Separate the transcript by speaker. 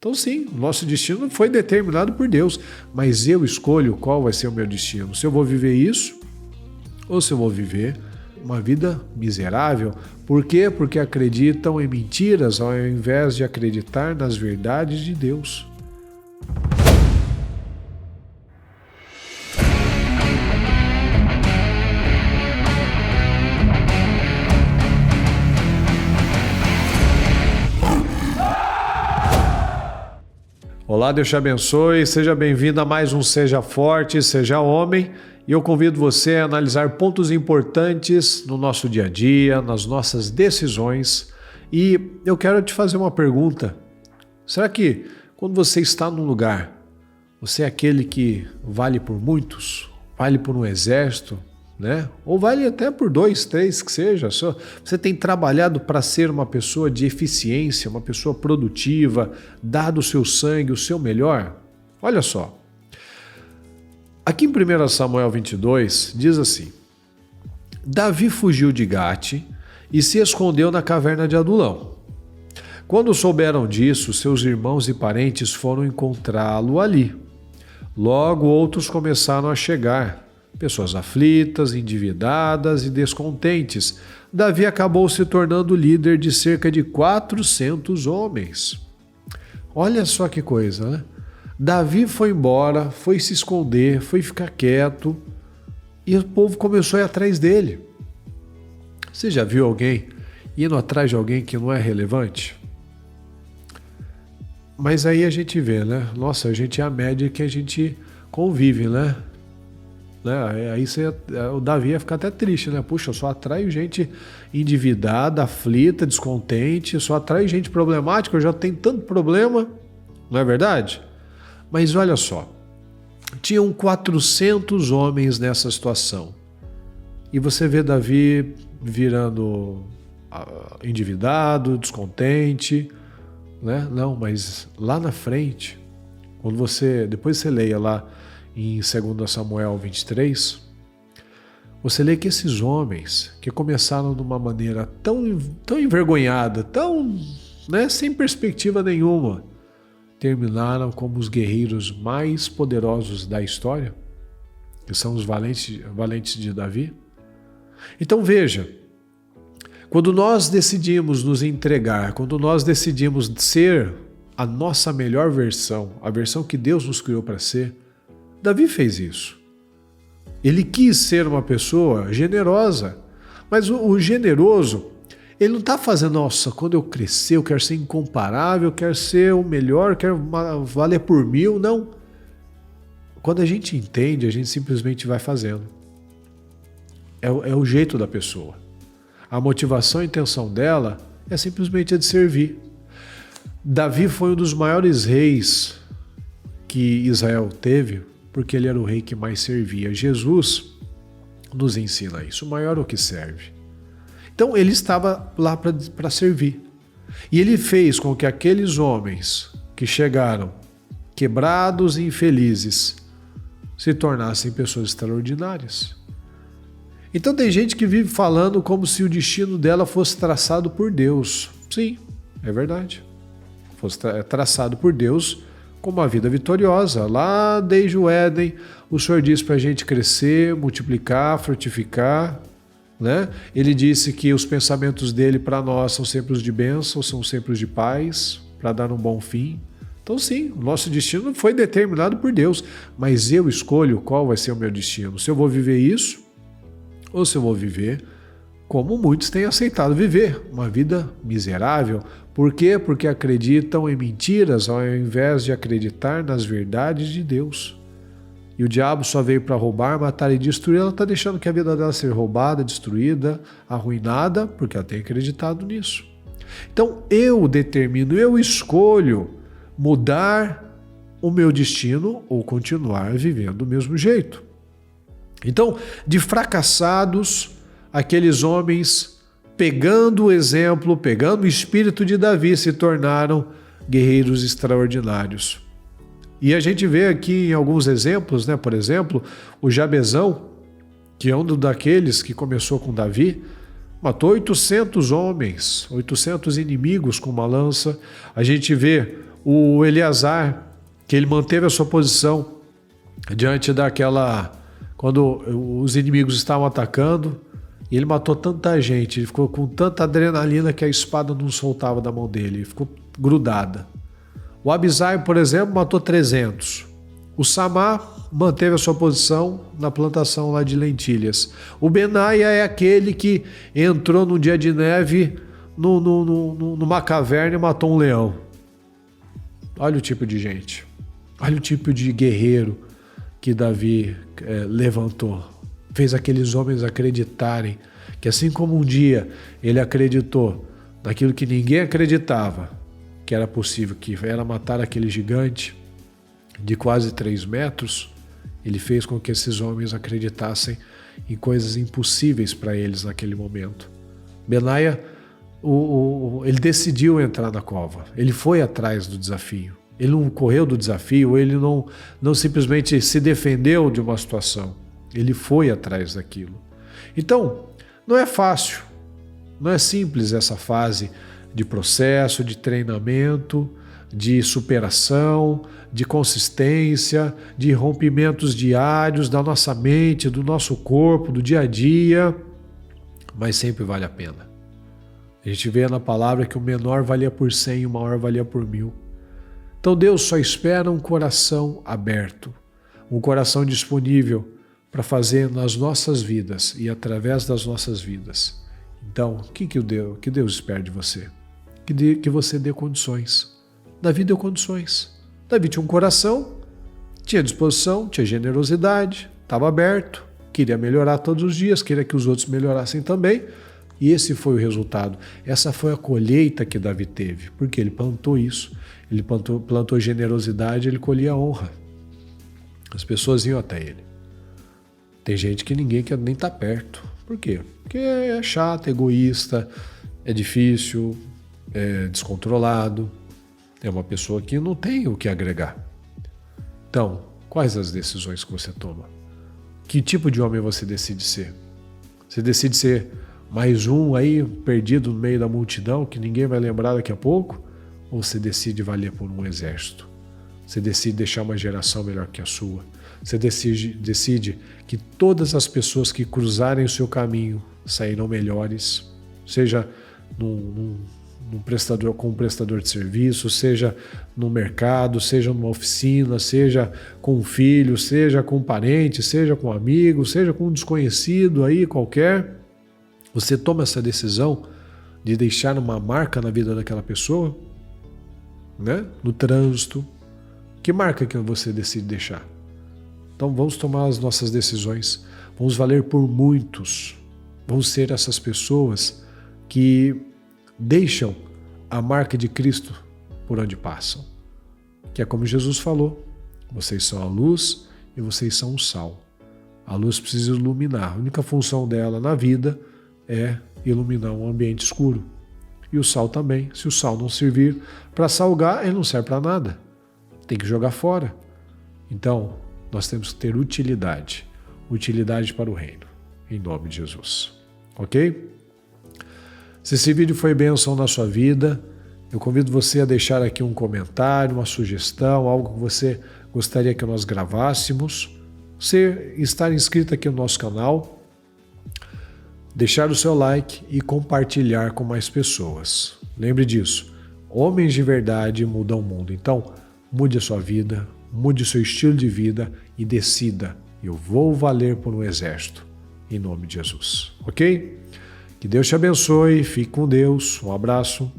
Speaker 1: Então sim, o nosso destino foi determinado por Deus, mas eu escolho qual vai ser o meu destino. Se eu vou viver isso ou se eu vou viver uma vida miserável. Por quê? Porque acreditam em mentiras ao invés de acreditar nas verdades de Deus. Olá, Deus te abençoe, seja bem-vindo a mais um Seja Forte, Seja Homem, e eu convido você a analisar pontos importantes no nosso dia a dia, nas nossas decisões, e eu quero te fazer uma pergunta. Será que quando você está num lugar, você é aquele que vale por muitos, vale por um exército, né? Ou vale até por 2, 3 que seja, você tem trabalhado para ser uma pessoa de eficiência, uma pessoa produtiva, dado o seu sangue, o seu melhor? Olha só, aqui em 1 Samuel 22 diz assim: Davi fugiu de Gate e se escondeu na caverna de Adulão. Quando souberam disso, seus irmãos e parentes foram encontrá-lo ali. Logo outros começaram a chegar, pessoas aflitas, endividadas e descontentes. Davi acabou se tornando líder de cerca de 400 homens. Olha só que coisa, né? Davi foi embora, foi se esconder, foi ficar quieto e o povo começou a ir atrás dele. Você já viu alguém indo atrás de alguém que não é relevante? Mas aí a gente vê, né? Nossa, a gente é a média que a gente convive, né? Aí o Davi ia ficar até triste, né? Puxa, eu só atraio gente endividada, aflita, descontente, eu só atraio gente problemática, eu já tenho tanto problema, não é verdade? Mas olha só, tinham 400 homens nessa situação. E você vê Davi virando endividado, descontente, né? Não, mas lá na frente, depois você leia lá em 2 Samuel 23, você lê que esses homens que começaram de uma maneira tão envergonhada, sem perspectiva nenhuma, terminaram como os guerreiros mais poderosos da história, que são os valentes de Davi. Então veja, quando nós decidimos nos entregar, quando nós decidimos ser a nossa melhor versão, a versão que Deus nos criou para ser, Davi fez isso. Ele quis ser uma pessoa generosa, mas o generoso, ele não está fazendo, nossa, quando eu crescer eu quero ser incomparável, eu quero ser o melhor, quero valer por 1000, não. Quando a gente entende, a gente simplesmente vai fazendo. É o jeito da pessoa. A motivação e a intenção dela é simplesmente a de servir. Davi foi um dos maiores reis que Israel teve, porque ele era o rei que mais servia. Jesus nos ensina isso, o maior é o que serve. Então ele estava lá para servir. E ele fez com que aqueles homens que chegaram quebrados e infelizes se tornassem pessoas extraordinárias. Então tem gente que vive falando como se o destino dela fosse traçado por Deus. Sim, é verdade. Fosse traçado por Deus como uma vida vitoriosa. Lá desde o Éden, o Senhor disse para a gente crescer, multiplicar, frutificar, né? Ele disse que os pensamentos dele para nós são sempre os de bênção, são sempre os de paz, para dar um bom fim. Então sim, o nosso destino foi determinado por Deus, mas eu escolho qual vai ser o meu destino. Se eu vou viver isso, ou se eu vou viver como muitos têm aceitado viver, uma vida miserável. Por quê? Porque acreditam em mentiras ao invés de acreditar nas verdades de Deus. E o diabo só veio para roubar, matar e destruir. Ela está deixando que a vida dela seja roubada, destruída, arruinada, porque ela tem acreditado nisso. Então eu determino, eu escolho mudar o meu destino ou continuar vivendo do mesmo jeito. Então, de fracassados, aqueles homens, pegando o exemplo, pegando o espírito de Davi, se tornaram guerreiros extraordinários. E a gente vê aqui em alguns exemplos, né? Por exemplo, o Jabezão, que é um daqueles que começou com Davi, matou 800 homens, 800 inimigos com uma lança. A gente vê O Eleazar, que ele manteve a sua posição diante daquela... Quando os inimigos estavam atacando, e ele matou tanta gente, ele ficou com tanta adrenalina que a espada não soltava da mão dele, ele ficou grudada. O Abisai, por exemplo, matou 300. O Samá manteve a sua posição na plantação lá de lentilhas. O Benaia é aquele que entrou num dia de neve numa caverna e matou um leão. Olha o tipo de gente. Olha o tipo de guerreiro que Davi levantou. Fez aqueles homens acreditarem que assim como um dia ele acreditou naquilo que ninguém acreditava, que era possível, que era matar aquele gigante de quase 3 metros, ele fez com que esses homens acreditassem em coisas impossíveis para eles naquele momento. Benaia, ele decidiu entrar na cova, ele foi atrás do desafio. Ele não correu do desafio, ele não simplesmente se defendeu de uma situação. Ele foi atrás daquilo. Então, não é fácil, não é simples essa fase de processo, de treinamento, de superação, de consistência, de rompimentos diários da nossa mente, do nosso corpo, do dia a dia, mas sempre vale a pena. A gente vê na palavra que o menor valia por 100 e o maior valia por 1000. Então Deus só espera um coração aberto, um coração disponível para fazer nas nossas vidas e através das nossas vidas. Então, o que Deus espera de você? Que você dê condições. Davi deu condições. Davi tinha um coração, tinha disposição, tinha generosidade, estava aberto, queria melhorar todos os dias, queria que os outros melhorassem também. E esse foi o resultado. Essa foi a colheita que Davi teve, porque ele plantou isso. Ele plantou generosidade, ele colhia honra. As pessoas iam até ele. Tem gente que ninguém quer nem estar perto. Por quê? Porque é chato, é egoísta, é difícil, é descontrolado. É uma pessoa que não tem o que agregar. Então, quais as decisões que você toma? Que tipo de homem você decide ser? Você decide ser mais um aí perdido no meio da multidão que ninguém vai lembrar daqui a pouco? Ou você decide valer por um exército? Você decide deixar uma geração melhor que a sua? Você decide que todas as pessoas que cruzarem o seu caminho sairão melhores, seja com um prestador de serviço, seja no mercado, seja numa oficina, seja com um filho, seja com um parente, seja com um amigo, seja com um desconhecido aí qualquer. Você toma essa decisão de deixar uma marca na vida daquela pessoa, né? No trânsito. Que marca que você decide deixar? Então vamos tomar as nossas decisões, vamos valer por muitos, vamos ser essas pessoas que deixam a marca de Cristo por onde passam. Que é como Jesus falou, vocês são a luz e vocês são o sal. A luz precisa iluminar, a única função dela na vida é iluminar um ambiente escuro. E o sal também, se o sal não servir para salgar, ele não serve para nada. Tem que jogar fora. Então, nós temos que ter utilidade para o reino, em nome de Jesus. Ok? Se esse vídeo foi bênção na sua vida, eu convido você a deixar aqui um comentário, uma sugestão, algo que você gostaria que nós gravássemos, estar inscrito aqui no nosso canal, deixar o seu like e compartilhar com mais pessoas. Lembre disso, homens de verdade mudam o mundo. Então, mude a sua vida, mude o seu estilo de vida e decida, eu vou valer por um exército, em nome de Jesus. Ok? Que Deus te abençoe, fique com Deus, um abraço.